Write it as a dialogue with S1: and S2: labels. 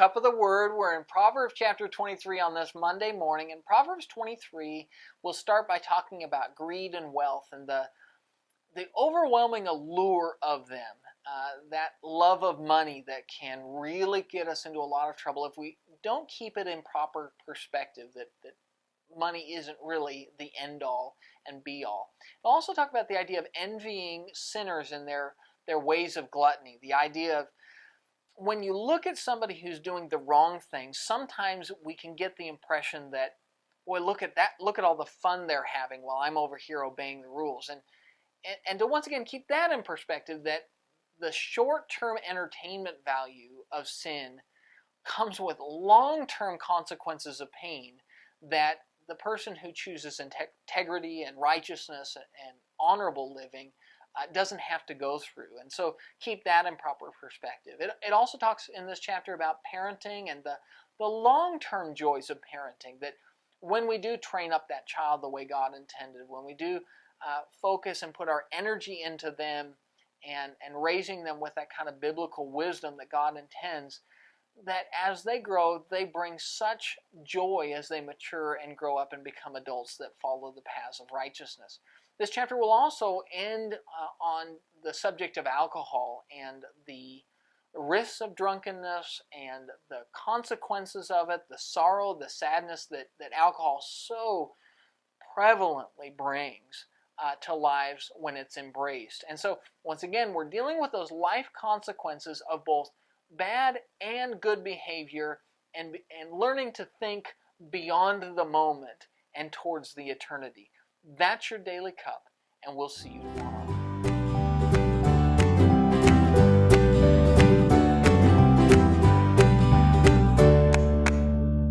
S1: Cup of the Word. We're in Proverbs chapter 23 on this Monday morning. And Proverbs 23 will start by talking about greed and wealth and the overwhelming allure of them. That love of money that can really get us into a lot of trouble if we don't keep it in proper perspective, that money isn't really the end-all and be-all. We'll also talk about the idea of envying sinners in their ways of gluttony. The idea of when you look at somebody who's doing the wrong thing, sometimes we can get the impression that, boy, look at that, look at all the fun they're having while I'm over here obeying the rules. And to once again keep that in perspective, that the short-term entertainment value of sin comes with long-term consequences of pain that the person who chooses integrity and righteousness and honorable living doesn't have to go through. And so keep that in proper perspective. It also talks in this chapter about parenting and the long-term joys of parenting, that when we do train up that child the way God intended, when we do focus and put our energy into them and raising them with that kind of biblical wisdom that God intends, that as they grow, they bring such joy as they mature and grow up and become adults that follow the paths of righteousness. This chapter will also end on the subject of alcohol and the risks of drunkenness and the consequences of it, the sorrow, the sadness that alcohol so prevalently brings to lives when it's embraced. And so, once again, we're dealing with those life consequences of both bad and good behavior, and learning to think beyond the moment and towards the eternity. That's your Daily Cup, and we'll see you tomorrow.